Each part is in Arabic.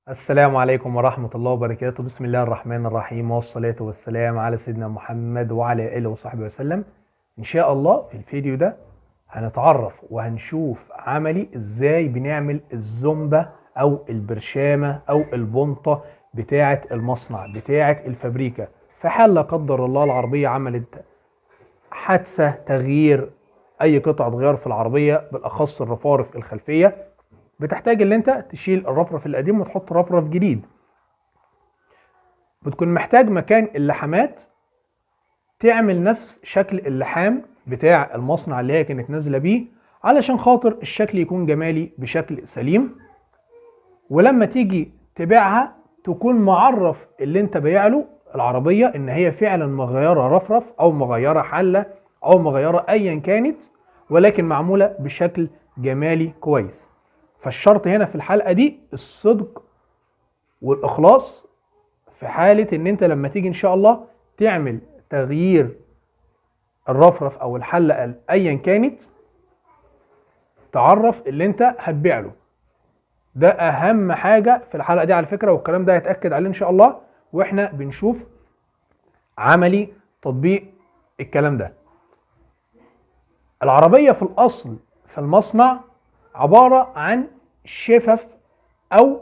السلام عليكم ورحمة الله وبركاته. بسم الله الرحمن الرحيم، والصلاة والسلام على سيدنا محمد وعلى آله وصحبه وسلم. إن شاء الله في الفيديو ده هنتعرف وهنشوف عملي إزاي بنعمل الزومبا أو البرشامة أو البنطة بتاعة المصنع بتاعة الفابريكا، في حال لا قدر الله العربية عملت حادثة، تغيير أي قطعة غيار في العربية، بالأخص الرفارف الخلفية، بتحتاج ان انت تشيل الرفرف القديم وتحط رفرف جديد. بتكون محتاج مكان اللحامات تعمل نفس شكل اللحام بتاع المصنع اللي هي كانت نازله بيه، علشان خاطر الشكل يكون جمالي بشكل سليم، ولما تيجي تبيعها تكون معرف اللي انت بايع له العربيه ان هي فعلا مغيره رفرف او مغيره حله او مغيره ايا كانت، ولكن معموله بشكل جمالي كويس. فالشرط هنا في الحلقة دي الصدق والإخلاص، في حالة إن أنت لما تيجي إن شاء الله تعمل تغيير الرفرف أو الحلقة أيا كانت، تعرف اللي أنت هتبيع له. ده أهم حاجة في الحلقة دي على فكرة، والكلام ده هيتأكد عليه إن شاء الله وإحنا بنشوف عملي تطبيق الكلام ده. العربية في الأصل في المصنع عبارة عن شفف أو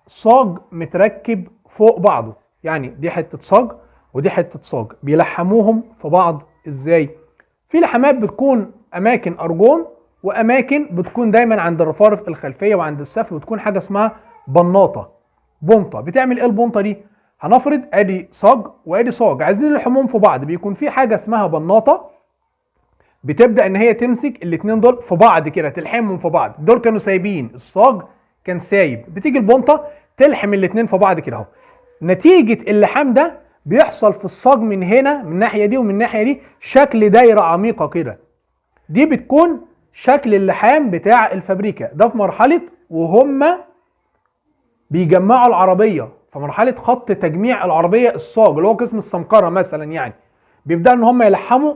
صاج متركب فوق بعضه، يعني دي حتة صاج ودي حتة صاج، بيلحموهم في بعض ازاي؟ في لحامات بتكون أماكن أرجون، وأماكن بتكون دايما عند الرفارف الخلفية وعند السقف بتكون حاجة اسمها بناطة، بنطة. بتعمل ايه البنطة دي؟ هنفرض ادي صاج وادي صاج عايزين نلحمهم في بعض، بيكون في حاجة اسمها بناطة بتبدا ان هي تمسك الاثنين دول في بعض كده، تلحمهم في بعض. دول كانوا سايبين، الصاج كان سايب، بتيجي البنطه تلحم الاثنين في بعض كده اهو. نتيجه اللحام ده بيحصل في الصاج من هنا، من الناحيه دي ومن الناحيه دي، شكل دايره عميقه كده. دي بتكون شكل اللحام بتاع الفابريكا. ده في مرحله وهم بيجمعوا العربيه، في مرحله خط تجميع العربيه، الصاج اللي هو قسم السمكره مثلا، يعني بيبداوا ان هم يلحموا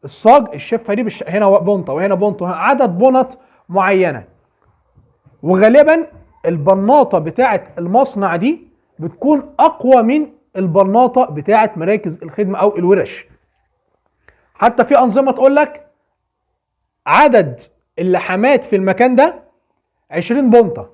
الصاج الشفه دي هنا بنطه وهنا بنطه، وهنا عدد بنط معينه. وغالبا البناطه بتاعه المصنع دي بتكون اقوى من البناطه بتاعه مراكز الخدمه او الورش. حتى في انظمه تقول لك عدد اللحامات في المكان ده 20 بنطه،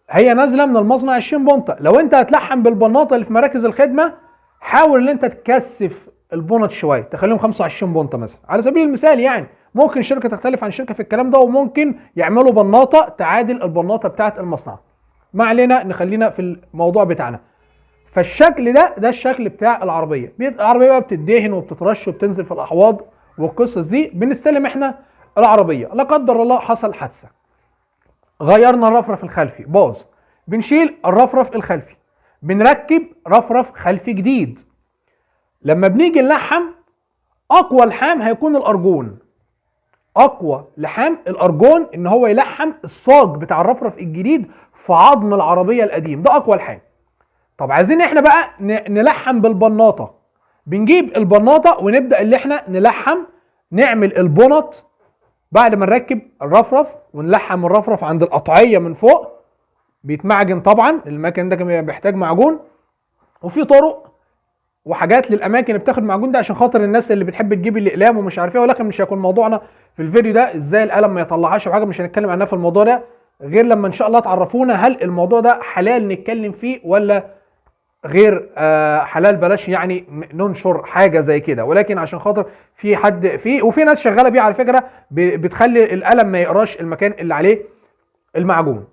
هي نازله من المصنع 20 بنطه. لو انت هتلحم بالبناطه اللي في مراكز الخدمه، حاول ان انت تكثف البونت شويه، تخليهم 25 بونطه مثلا على سبيل المثال. يعني ممكن شركه تختلف عن شركه في الكلام ده، وممكن يعملوا بناطه تعادل البناطه بتاعه المصنع. ما علينا، نخلينا في الموضوع بتاعنا. فالشكل ده الشكل بتاع العربيه. العربيه بقى بتدهن وبتترش وبتنزل في الاحواض والقصص دي. بنستلم احنا العربيه، لا قدر الله حصل حادثه، غيرنا الرفرف الخلفي باظ، بنشيل الرفرف الخلفي، بنركب رفرف خلفي جديد. لما بنيجي نلحم، اقوى لحام هيكون الارجون. اقوى لحام الارجون، ان هو يلحم الصاج بتاع الرفرف الجديد في عظم العربيه القديم، ده اقوى لحام. طب عايزين احنا بقى نلحم بالبناطه، بنجيب البناطه ونبدا اللي احنا نلحم، نعمل البنط بعد ما نركب الرفرف ونلحم الرفرف عند القطعيه من فوق. بيتمعجن طبعا، المكان ده كمان بيحتاج معجون، وفي طرق وحاجات للاماكن اللي بتاخد معجون ده عشان خاطر الناس اللي بتحب تجيب الاقلام ومش عارف ايه. ولكن مش هيكون موضوعنا في الفيديو ده ازاي القلم ما يطلعهاش وحاجه، مش هنتكلم عنها في الموضوع ده غير لما ان شاء الله تعرفونا هل الموضوع ده حلال نتكلم فيه ولا غير حلال. بلاش يعني ننشر حاجه زي كده، ولكن عشان خاطر في حد وفي ناس شغاله بيه على فكره بتخلي القلم ما يقراش المكان اللي عليه المعجون.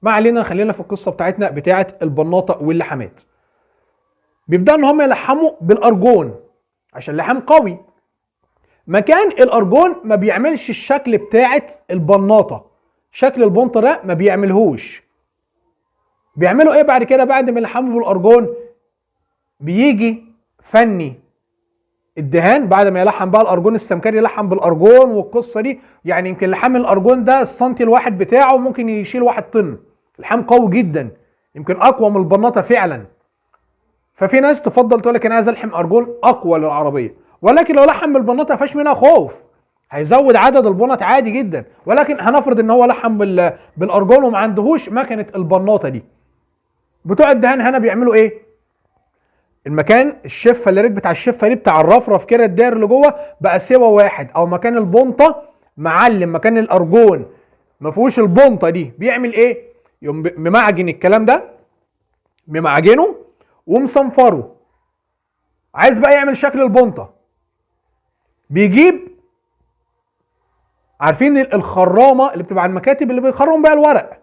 ما علينا، خلينا في القصه بتاعتنا بتاعه البناطه واللحامات. بيبدأوا ان هم يلحموا بالارجون عشان اللحام قوي. مكان الارجون ما بيعملش الشكل بتاعت البناطه، شكل البنطه ده ما بيعملهوش. بيعملوا ايه بعد كده؟ بعد ما يلحموا بالارجون بيجي فني الدهان، بعد ما يلحم بقى الارجون السمكري يلحم بالارجون والقصه دي. يعني يمكن لحام الارجون ده السنتي الواحد بتاعه ممكن يشيل 1 طن، لحام قوي جدا، يمكن اقوى من البناطه فعلا. ففي ناس تفضل تقول لك انا عايز الحم ارجون اقوى للعربيه، ولكن لو لحم بالبناطه ما فيهاش منها خوف. هيزود عدد البنط عادي جدا، ولكن هنفرض ان هو لحم بالارجون وما عندهوش مكنه البناطه دي. بتوع الدهان هنا بيعملوا ايه؟ المكان الشفه اللي ريت بتاع الشفه دي بتاع الرفرف كده الداير اللي جوه بقى سوا واحد، او مكان البنطه معلم مكان الارجون ما فيهوش البنطه دي، بيعمل ايه؟ يقوم ممعجن الكلام ده، ممعجنه ومصنفره. عايز بقى يعمل شكل البنطه، بيجيب، عارفين الخرامه اللي بتبقى على المكاتب اللي بيخرم بيها الورق،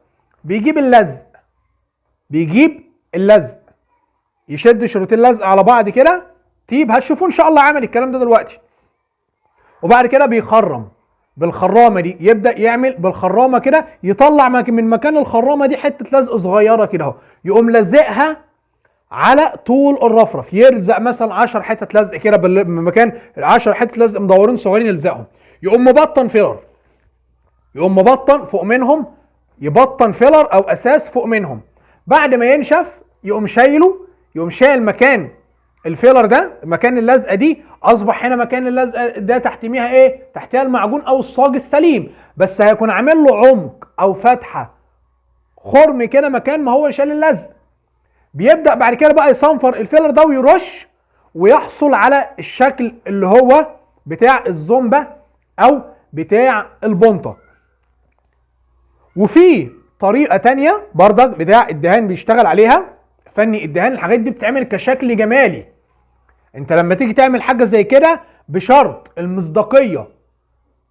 بيجيب اللزق يشد شريطين لزق على بعض كده، تيب هتشوفوا ان شاء الله عمل الكلام ده دلوقتي. وبعد كده بيخرم بالخرامه دي، يبدا يعمل بالخرامه كده، يطلع من مكان الخرامه دي حته لزق صغيره كده اهو، يقوم لزقها على طول الرفرف، يلزق مثلا 10 حتت لزق كده بمكان 10 حتت لزق مدورين صغيرين يلزقهم، يقوم مبطن فيلر، يقوم مبطن فوق منهم، يبطن فيلر او اساس فوق منهم. بعد ما ينشف يقوم شايله، يقوم شايل مكان الفيلر ده، مكان اللزقه دي، اصبح هنا مكان اللزقه ده تحتميها ايه؟ تحتها المعجون او الصاج السليم، بس هيكون عامل له عمق او فتحه خرم كده مكان ما هو شال اللزق. بيبدا بعد كده بقى يصنفر الفيلر ده ويرش، ويحصل على الشكل اللي هو بتاع الزومبه او بتاع البنطه. وفي طريقه تانية برضك بتاع الدهان بيشتغل عليها، فني الدهان الحاجات دي بتتعمل كشكل جمالي. انت لما تيجي تعمل حاجه زي كده بشرط المصداقيه،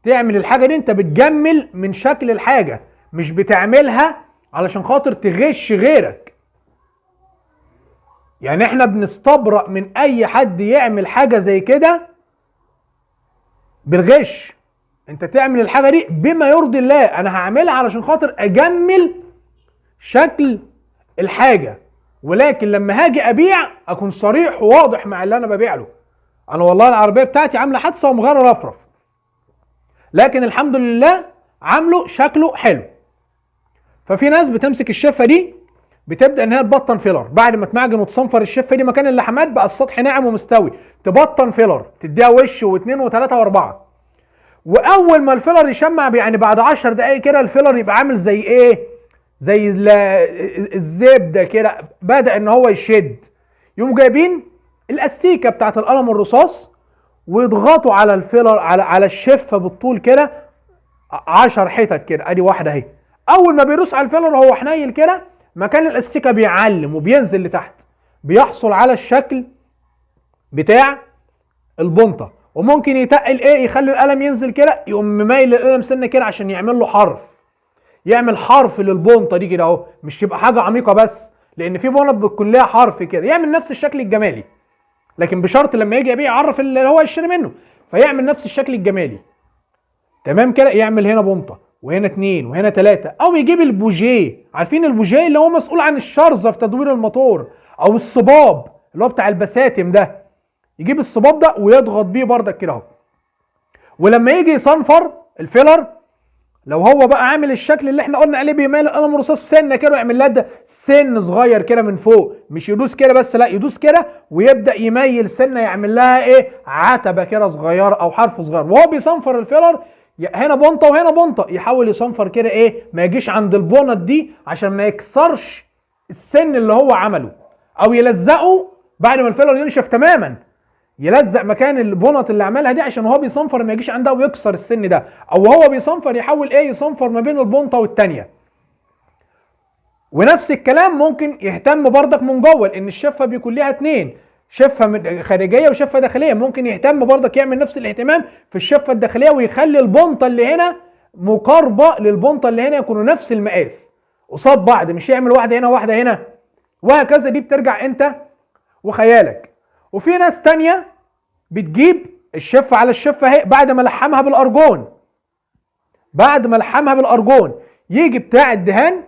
تعمل الحاجه دي انت بتجمل من شكل الحاجه، مش بتعملها علشان خاطر تغش غيرك. يعني احنا بنستبرأ من اي حد يعمل حاجه زي كده بالغش. انت تعمل الحاجه دي بما يرضي الله، انا هعملها علشان خاطر اجمل شكل الحاجه، ولكن لما هاجي ابيع اكون صريح وواضح مع اللي انا ببيع له. انا والله العربيه بتاعتي عامله حادثه ومغيره رفرف، لكن الحمد لله عامله شكله حلو. ففي ناس بتمسك الشفه دي بتبدا ان هي تبطن فيلر، بعد ما تمعجن وتصنفر الشفه دي مكان اللحمات بقى السطح ناعم ومستوي، تبطن فيلر، تديها وش واثنين وثلاثه واربعه. واول ما الفيلر يشمع يعني بعد 10 دقائق كده الفيلر يبقى عامل زي ايه؟ زي الزبده كده، بدا ان هو يشد. يقوموا جايبين الاستيكه بتاعت القلم الرصاص ويضغطوا على الفيلر على الشفه بالطول كده 10 حتت كده، ادي واحده اهي. اول ما بيدوس على الفيلر هو حنيل كده، مكان الاستيكه بيعلم وبينزل لتحت، بيحصل على الشكل بتاع البنطه. وممكن يتقل ايه، يخلي القلم ينزل كده، يقوم مميل القلم سنه كده عشان يعمل له حرف، يعمل حرف للبنطه دي كده اهو، مش يبقى حاجه عميقه بس، لان في بنط بتكون ليها حرف كده، يعمل نفس الشكل الجمالي، لكن بشرط لما يجي يبيع يعرف اللي هو يشتري منه، فيعمل نفس الشكل الجمالي. تمام كده، يعمل هنا بنطه وهنا 2 وهنا 3، او يجيب البوجيه، عارفين البوجيه اللي هو مسؤول عن الشرزه في تدوير الموتور، او الصباب اللي هو بتاع البساتم ده، يجيب الصباب ده ويضغط بيه بردك كده اهو. ولما يجي يصنفر الفيلر، لو هو بقى عامل الشكل اللي احنا قلنا عليه، بيميل القلم الرصاص سنه كده ويعمل لها ده سن صغير كده من فوق، مش يدوس كده بس، لا يدوس كده ويبدا يميل سنه، يعمل لها ايه، عتبه كده صغيره او حرف صغير. وهو بيصنفر الفيلر هنا بنطه وهنا بنطه، يحاول يصنفر كده ايه، ما يجيش عند البنط دي عشان ما يكسرش السن اللي هو عمله، او يلزقه بعد ما الفيلر ينشف تماما، يلزق مكان البنط اللي عملها دي عشان هو بيصنفر ما يجيش عندها ويكسر السن ده، او هو بيصنفر يحاول ايه، يصنفر ما بين البنطه والتانيه. ونفس الكلام ممكن يهتم بردك من جوه، لان الشفه بيكون ليها 2، شفه خارجيه وشفه داخليه، ممكن يهتم بردك يعمل نفس الاهتمام في الشفه الداخليه، ويخلي البنطه اللي هنا مقاربه للبنطه اللي هنا، يكونوا نفس المقاس قصاد بعض، مش يعمل واحده هنا واحده هنا، وهكذا. دي بترجع انت وخيالك. وفي ناس تانية بتجيب الشفه على الشفه اهي، بعد ما لحمها بالارجون، يجي بتاع الدهان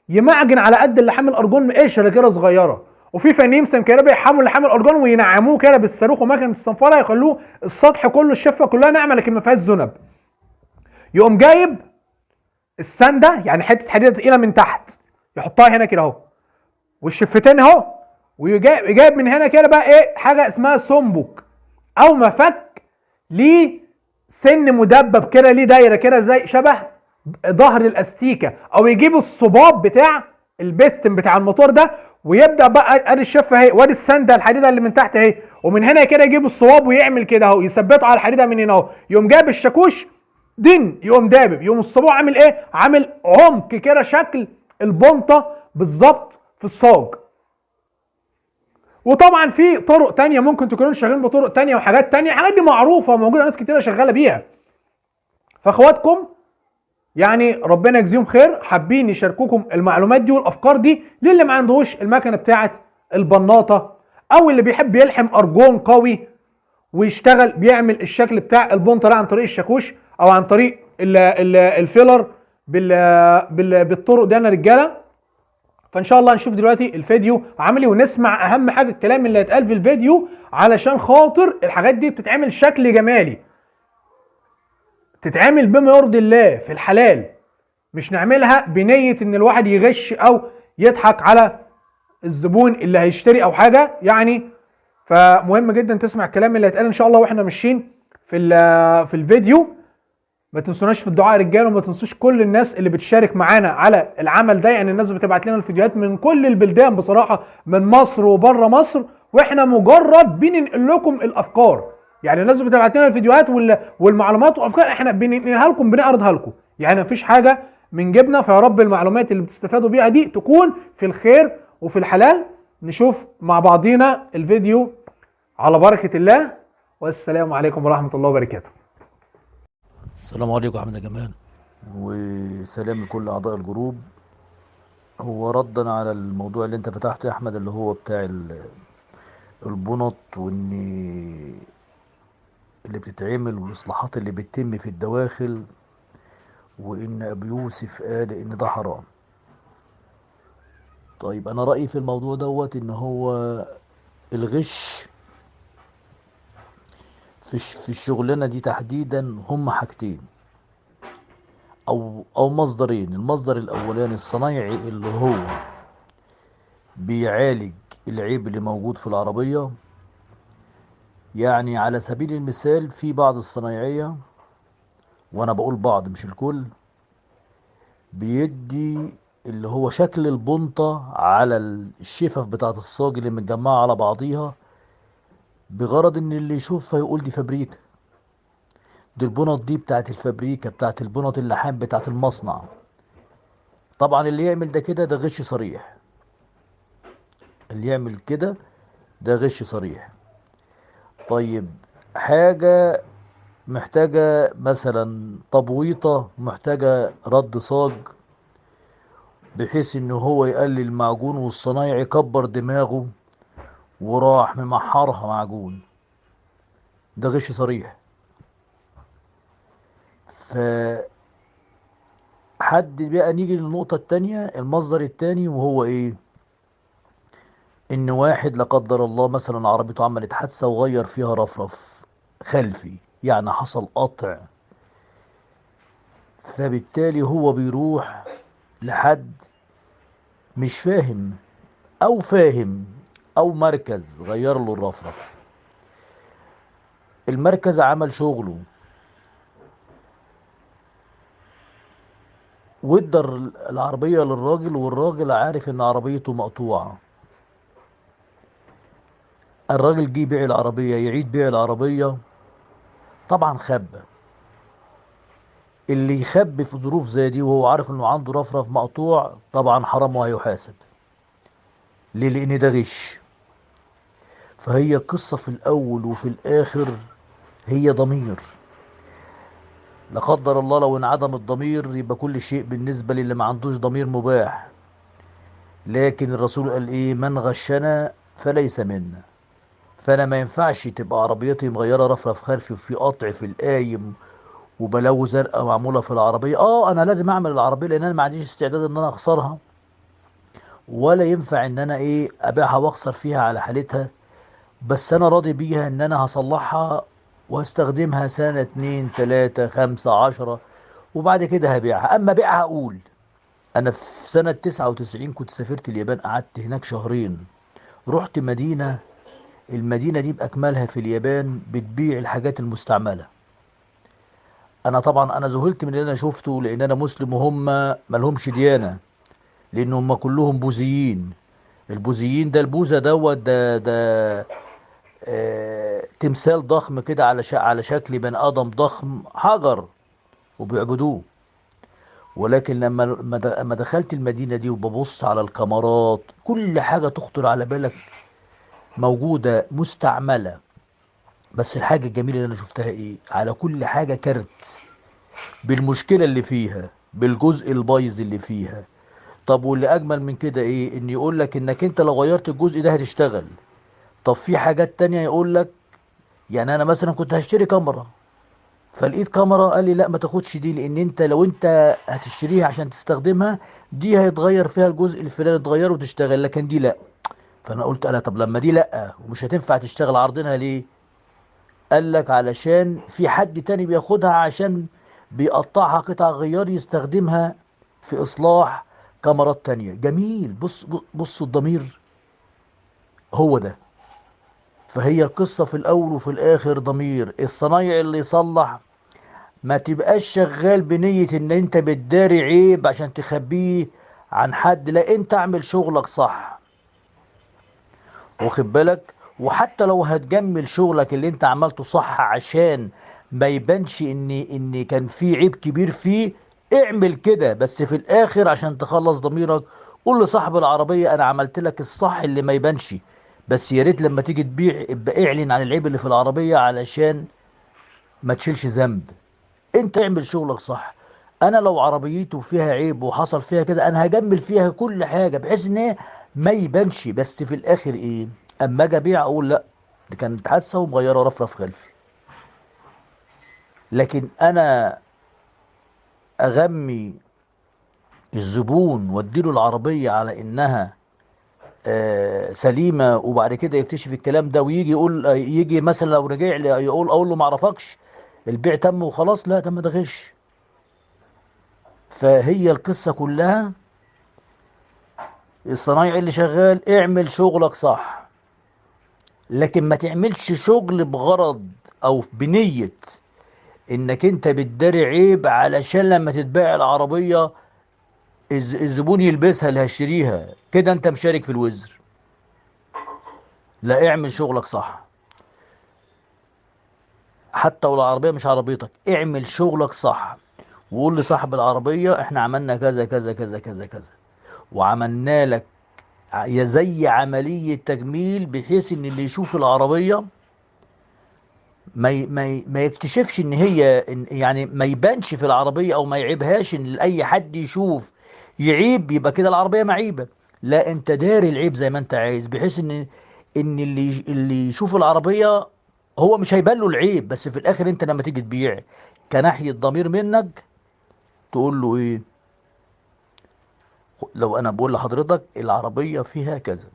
يمعجن على قد اللحام الارجون قشره كده صغيره. وفي فنيين كده بيحموا لحام الارجون وينعموه كده بالصاروخ ومكنه الصنفره، يخلوه السطح كله الشفه كلها ناعمه لكن ما فيهاش ذنب. يقوم جايب السنده، يعني حته حديده تقيله من تحت، يحطها هنا كده اهو، والشفتين اهو، ويجايب من هنا كده بقى ايه، حاجه اسمها سمبك او مفك سن مدبب كده ليه دايره كده زي شبه ظهر الاستيكه، او يجيب الصباب بتاع البستم بتاع الموتور ده، ويبدا بقى ادي الشفه اهي وادي السنده الحديده اللي من تحت اهي، ومن هنا كده يجيب الصواب ويعمل كده اهو، يثبته على الحديده من هنا اهو، يقوم جايب الشاكوش دين، يقوم دابب، يقوم الصباع عامل ايه؟ عامل عمق كده شكل البنطه بالظبط في الصاج. وطبعا في طرق تانية ممكن تكونوا شغالين بطرق تانية وحاجات تانية، الحاجات دي معروفه وموجوده، ناس كتيره شغاله بيها. فاخواتكم يعني ربنا يجزيهم خير، حابين يشاركوكم المعلومات دي والافكار دي للي ما عندهوش المكنه بتاعه البناطه، او اللي بيحب يلحم ارجون قوي ويشتغل بيعمل الشكل بتاع البنطه ده عن طريق الشاكوش او عن طريق الفيلر بالطرق دي. انا رجاله، فان شاء الله نشوف دلوقتي الفيديو عملي ونسمع اهم حاجه الكلام اللي هيتقال في الفيديو، علشان خاطر الحاجات دي بتتعمل شكل جمالي، تتعمل بما يرضي الله في الحلال، مش نعملها بنية ان الواحد يغش او يضحك على الزبون اللي هيشتري او حاجة يعني. فمهم جدا تسمع الكلام اللي هيتقال ان شاء الله واحنا ماشيين في الفيديو. ما تنسوناش في الدعاء يا رجاله، وما تنسوش كل الناس اللي بتشارك معانا على العمل ده، يعني الناس بتبعت لنا الفيديوهات من كل البلدان بصراحة، من مصر وبره مصر، واحنا مجرد بننقل لكم الافكار. يعني الناس بتبعت لنا الفيديوهات والمعلومات والافكار، احنا بننقلها لكم بنعرضها لكم، يعني مفيش حاجة من جبنا. فيا رب المعلومات اللي بتستفادوا بيها دي تكون في الخير وفي الحلال. نشوف مع بعضينا الفيديو على بركة الله، والسلام عليكم ورحمة الله وبركاته. السلام عليكم يا احمد يا جمال، وسلام لكل اعضاء الجروب. هو ردا على الموضوع اللي انت فتحته يا احمد، اللي هو بتاع البنط، وان اللي بتتعمل والاصلاحات اللي بتتم في الدواخل، وان ابو يوسف قال ان ده حرام. طيب انا رايي في الموضوع دوت ان هو الغش في الشغلانه دي تحديدا هم حاجتين او مصدرين. المصدر الاولاني الصنايعي اللي هو بيعالج العيب اللي موجود في العربية. يعني على سبيل المثال في بعض الصنايعية، وانا بقول بعض مش الكل، بيدي اللي هو شكل البنطة على الشفف بتاعة الصاج اللي متجمعة على بعضيها، بغرض ان اللي يشوفها يقول دي فابريكا، دي البنط دي بتاعة الفابريكا، بتاعة البنط اللحام بتاعة المصنع. طبعا اللي يعمل ده كده ده غش صريح، اللي يعمل كده ده غش صريح. طيب حاجة محتاجة مثلا تبويطة، محتاجة رد صاج، بحيث ان هو يقلل معجون، والصنايعي كبر دماغه وراح ممحرها معجون، ده غش صريح. فحد بقى نيجي للنقطة التانية، المصدر التاني، وهو ايه؟ ان واحد لا قدر الله مثلا عربيته عملت حادثة وغير فيها رفرف خلفي، يعني حصل قطع، فبالتالي هو بيروح لحد مش فاهم او فاهم، او مركز غير له الرفرف. المركز عمل شغله وادى العربية للراجل، والراجل عارف ان عربيته مقطوعة. الراجل جه يبيع العربية، يعيد بيع العربية، طبعا خبى. اللي يخبي في ظروف زي دي وهو عارف انه عنده رفرف مقطوع طبعا حرام وهيحاسب. ليه؟ لان ده غش. فهي القصة في الاول وفي الاخر هي ضمير. لا قدر الله لو انعدم الضمير يبقى كل شيء بالنسبة للي ما عندوش ضمير مباح. لكن الرسول قال ايه؟ من غشنا فليس منا. فانا ما ينفعش تبقى عربيتي مغيرة رفرف خلفي وفي قطع في القايم وبلاوي زرقاء معمولة في العربية. انا لازم اعمل العربية لان انا ما عنديش استعداد ان انا اخسرها، ولا ينفع ان انا ابيعها واخسر فيها على حالتها. بس انا راضي بيها ان انا هصلحها وهستخدمها سنة 2 3 5 10، وبعد كده هبيعها. اما بيعها اقول انا في سنة 99 كنت سافرت اليابان، قعدت هناك شهرين. رحت مدينة، المدينة دي بأكملها في اليابان بتبيع الحاجات المستعملة. انا طبعا انا ذهلت من اللي انا شفته، لان انا مسلم وهم مالهمش ديانة، لان هم كلهم بوذيين. البوذيين ده، البوذا دوت ده تمثال ضخم كده على على شكل بني ادم ضخم، حجر، وبيعبدوه. ولكن لما دخلت المدينة دي وببص على الكاميرات، كل حاجة تخطر على بالك موجودة مستعملة. بس الحاجة الجميلة اللي أنا شفتها إيه؟ على كل حاجة كارت بالمشكلة اللي فيها، بالجزء البايظ اللي فيها. طب واللي أجمل من كده إيه؟ إن يقول لك إنك أنت لو غيرت الجزء ده هتشتغل. طب في حاجات تانية يقول لك، يعني أنا مثلا كنت هشتري كاميرا، فلقيت كاميرا قال لي لا ما تاخدش دي، لان انت لو انت هتشتريها عشان تستخدمها، دي هيتغير فيها الجزء الفلاني، تغيره وتشتغل، لكن دي لا. فانا قلت انا طب لما دي لا ومش هتنفع تشتغل، عارضينها ليه؟ قال لك علشان في حد تاني بياخدها، عشان بيقطعها قطع غيار يستخدمها في اصلاح كاميرات تانية. جميل. بص بص الضمير هو ده. فهي القصة في الاول وفي الاخر ضمير الصنايعي اللي يصلح. ما تبقاش شغال بنية ان انت بتداري عيب عشان تخبيه عن حد، لا، انت اعمل شغلك صح. واخد بالك؟ وحتى لو هتجمل شغلك اللي انت عملته صح عشان ما يبانش ان كان في عيب كبير فيه، اعمل كده. بس في الاخر عشان تخلص ضميرك، قول لصاحب العربية انا عملت لك الصح اللي ما يبانش، بس يا ريت لما تيجي تبيع ابقى اعلن عن العيب اللي في العربية علشان ما تشيلش ذنب. انت اعمل شغلك صح. انا لو عربيتي فيها عيب وحصل فيها كذا، انا هجمل فيها كل حاجه بحيث ان هي ما يبانش، بس في الاخر ايه؟ اما اجي ابيع اقول لا، دي كانت حادثه ومغيره رفرف خلفي. لكن انا اغمي الزبون واديله العربيه على انها سليمه، وبعد كده يكتشف الكلام ده ويجي يقول، يجي مثلا لو رجع لي يقول اقول له ما اعرفكش، البيع تم وخلاص. لا، تم ده غش. فهي القصه كلها، الصنايعي اللي شغال اعمل شغلك صح، لكن ما تعملش شغل بغرض او بنية انك انت بتداري عيب علشان لما تتباع العربية الزبون يلبسها اللي هيشتريها، كده انت مشارك في الوزر. لا، اعمل شغلك صح. حتى لو العربية مش عربيتك، اعمل شغلك صح، وقول لصاحب العربية احنا عملنا كذا كذا كذا كذا كذا، وعملنا لك يا زي عملية تجميل، بحيث ان اللي يشوف العربية ما يكتشفش ان هي يعني ما يبانش في العربية او ما يعيبهاش، ان اي حد يشوف يعيب يبقى كده العربية معيبة. لا، انت داري العيب زي ما انت عايز، بحيث ان اللي يشوف العربية هو مش هيبان له العيب، بس في الاخر انت لما تيجي تبيع كناحية ضمير منك تقول له ايه؟ لو انا بقول لحضرتك العربية فيها كذا،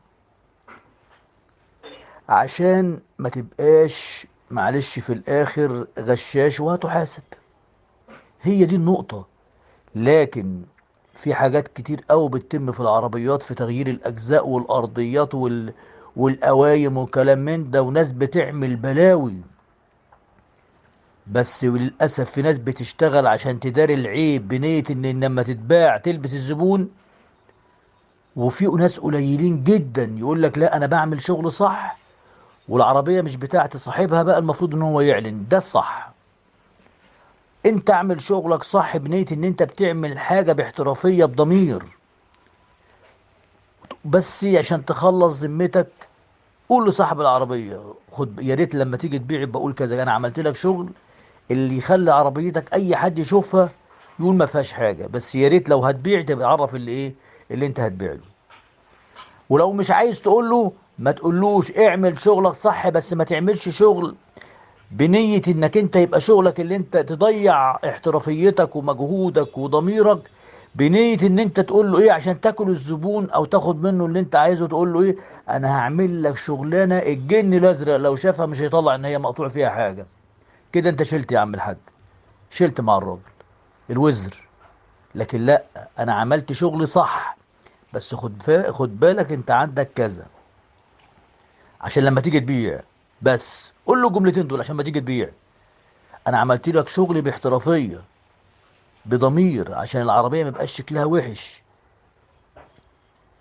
عشان ما تبقاش معلش في الاخر غشاش وهتحاسب. هي دي النقطة. لكن في حاجات كتير قوي بتتم في العربيات، في تغيير الأجزاء والأرضيات والقوايم وكلام من ده، وناس بتعمل بلاوي. بس للأسف في ناس بتشتغل عشان تداري العيب بنية إن لما تتباع تلبس الزبون. وفي ناس قليلين جدا يقول لك لا أنا بعمل شغل صح، والعربية مش بتاعتي، صاحبها بقى المفروض إن هو يعلن ده الصح. انت اعمل شغلك صح بنية ان انت بتعمل حاجة باحترافية بضمير، بس عشان تخلص ذمتك. قول لصاحب العربية خد يا ريت لما تيجي تبيع بقول كذا، انا عملت لك شغل اللي يخلي عربيتك اي حد يشوفها يقول ما فيهاش حاجة، بس يا ريت لو هتبيع تبقى عرف اللي ايه اللي انت هتبيع له. ولو مش عايز تقول له ما تقولوش، اعمل شغلك صح، بس ما تعملش شغل بنية انك انت يبقى شغلك اللي انت تضيع احترافيتك ومجهودك وضميرك، بنية ان انت تقول له ايه عشان تاكل الزبون او تاخد منه اللي انت عايزه، تقول له ايه؟ انا هعمل لك شغلانة الجن الازرق لو شافها مش هيطلع ان هي مقطوع فيها حاجة. كده انت شلت يا عم الحاج، شلت مع الراجل الوزر. لكن لا، انا عملت شغلي صح، بس خد بالك انت عندك كذا عشان لما تيجي تبيع. بس قول له الجملتين دول عشان ما تيجي تبيع. انا عملت لك شغل باحترافيه بضمير عشان العربيه ما يبقاش شكلها وحش،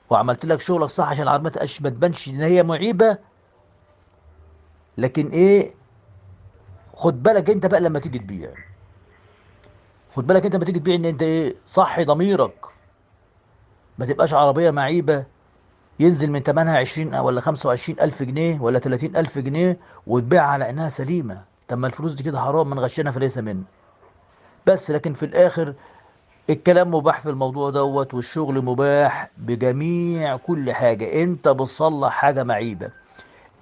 وعملت لك شغلك صح عشان العربيه ما تبانش ان هي معيبه. لكن ايه، خد بالك انت بقى لما تيجي تبيع، خد بالك انت لما تيجي تبيع ان انت ايه، صحي ضميرك. ما تبقاش عربيه معيبه ينزل من ثمنها 20 ولا 25 ألف جنيه ولا 30 ألف جنيه وتبيعها على إنها سليمة. طب ما الفلوس دي كده حرام، من غشنا فليس منه. بس لكن في الآخر الكلام مباح في الموضوع دوت، والشغل مباح بجميع كل حاجة. أنت بتصلح حاجة معيبة،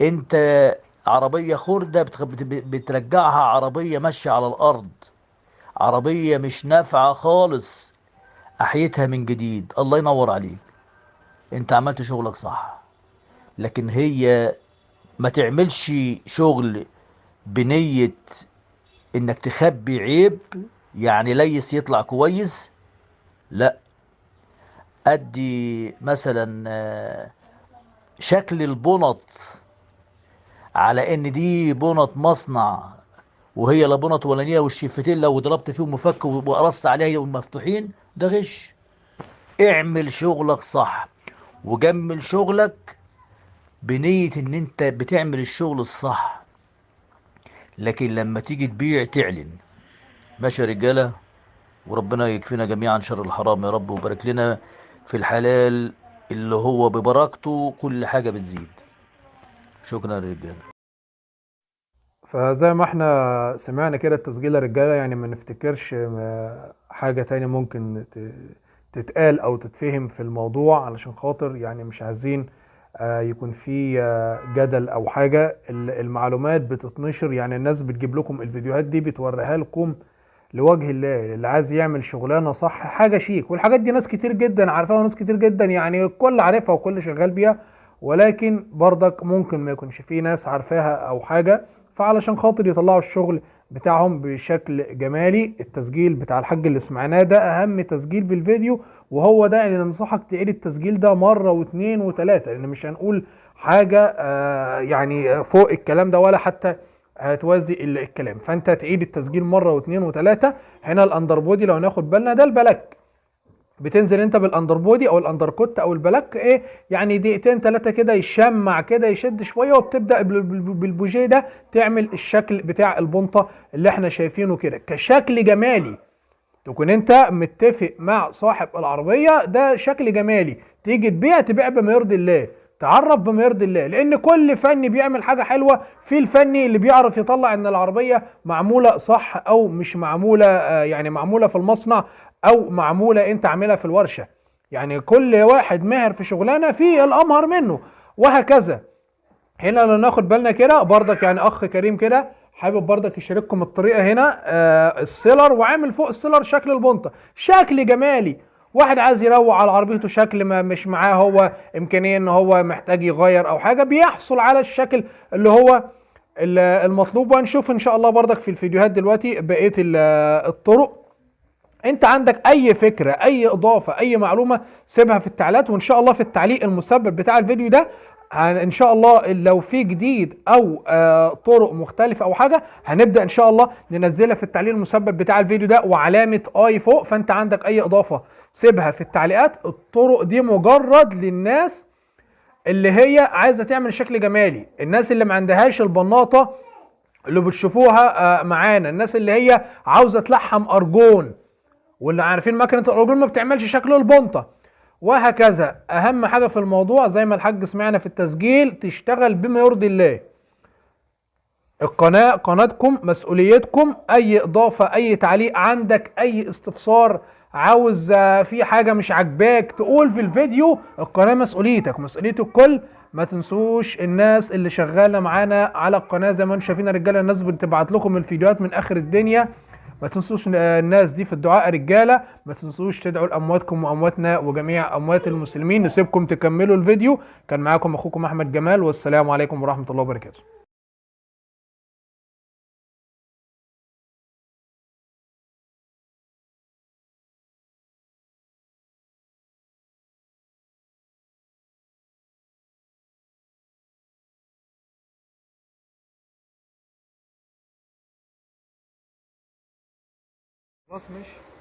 أنت عربية خردة بترجعها عربية ماشية على الأرض، عربية مش نافعة خالص، أحيتها من جديد. الله ينور عليك، أنت عملت شغلك صح. لكن هي ما تعملش شغل بنية انك تخبي عيب، يعني ليس يطلع كويس. لا، ادي مثلا شكل البنط على ان دي بنط مصنع، وهي لا بنط ولا نيله، والشفتين لو ضربت فيهم مفك وقرصت عليها يبقوا مفتوحين، ده غش. اعمل شغلك صح وجمل شغلك بنية ان انت بتعمل الشغل الصح. لكن لما تيجي تبيع تعلن. ماشي يا رجالة، وربنا يكفينا جميعا شر الحرام يا رب، وبارك لنا في الحلال اللي هو ببركته كل حاجة بتزيد. شكرا يا رجالة. فزي ما احنا سمعنا كده التسجيل يا رجالة، يعني ما نفتكرش حاجة تاني ممكن تتقال او تتفهم في الموضوع، علشان خاطر يعني مش عايزين يكون في جدل او حاجة. المعلومات بتتنشر، يعني الناس بتجيب لكم الفيديوهات دي بتوريها لكم لوجه الله، اللي عايز يعمل شغلانة صح حاجة شيك. والحاجات دي ناس كتير جدا عارفاها وناس كتير جدا يعني الكل عارفها وكل شغال بيها، ولكن برضك ممكن ما يكونش في ناس عارفاها او حاجة. فعلشان خاطر يطلعوا الشغل بتاعهم بشكل جمالي، التسجيل بتاع الحاج اللي سمعناه ده اهم تسجيل في الفيديو، وهو ده اللي ننصحك تعيد التسجيل ده مرة واثنين وثلاثة، لان مش هنقول حاجة يعني فوق الكلام ده ولا حتى هتوازي الكلام. فانت تعيد التسجيل مره واثنين وثلاثه. هنا الاندر بودي لو ناخد بالنا ده البلاك، بتنزل انت بالاندر بودي او الاندر كوت او البلاك ايه، يعني دقيقتين ثلاثه كده يشمع كده يشد شويه، وبتبدا بالبوجيه ده تعمل الشكل بتاع البنطه اللي احنا شايفينه كده كشكل جمالي. تكون انت متفق مع صاحب العربيه ده شكل جمالي، تيجي تبيع بما يرضي الله، تعرف بما يرضي الله. لان كل فني بيعمل حاجه حلوه، في الفني اللي بيعرف يطلع ان العربيه معموله صح او مش معموله، يعني معموله في المصنع او معموله انت عاملها في الورشه. يعني كل واحد ماهر في شغلانه في الامهر منه، وهكذا. هنا لو ناخد بالنا كده برضك، يعني اخ كريم كده حابب برضك يشارككم الطريقه هنا، السيلر، وعامل فوق السيلر شكل البنطه شكل جمالي. واحد عايز يروق على عربيته شكل ما مش معاه هو امكانيه ان هو محتاج يغير او حاجه، بيحصل على الشكل اللي هو المطلوب. وهنشوف ان شاء الله برضك في الفيديوهات دلوقتي بقيه الطرق. انت عندك اي فكره، اي اضافه، اي معلومه، سيبها في التعليقات، وان شاء الله في التعليق المثبت بتاع الفيديو ده ان شاء الله لو في جديد او طرق مختلفه او حاجه هنبدا ان شاء الله ننزلها في التعليق المثبت بتاع الفيديو ده وعلامه اي فوق. فانت عندك اي اضافه سيبها في التعليقات. الطرق دي مجرد للناس اللي هي عايزه تعمل شكل جمالي، الناس اللي ما عندهاش البناطه اللي بتشوفوها معانا، الناس اللي هي عاوزه تلحم ارجون، واللي عارفين مكنه الارجون ما بتعملش شكل البنطه، وهكذا. اهم حاجه في الموضوع زي ما الحاج سمعنا في التسجيل، تشتغل بما يرضي الله. القناه قناتكم، مسؤوليتكم. اي اضافه، اي تعليق عندك، اي استفسار، عاوز في حاجه مش عاجباك تقول في الفيديو، القناه مسؤوليتك، مسؤوليه الكل. ما تنسوش الناس اللي شغاله معانا على القناه زي ما انتم شايفين يا رجاله، الناس بتبعت لكم الفيديوهات من اخر الدنيا. ما تنسوش الناس دي في الدعاء رجاله. ما تنسوش تدعوا لامواتكم وامواتنا وجميع اموات المسلمين. نسيبكم تكملوا الفيديو. كان معاكم اخوكم احمد جمال، والسلام عليكم ورحمه الله وبركاته. خلاص ماشي.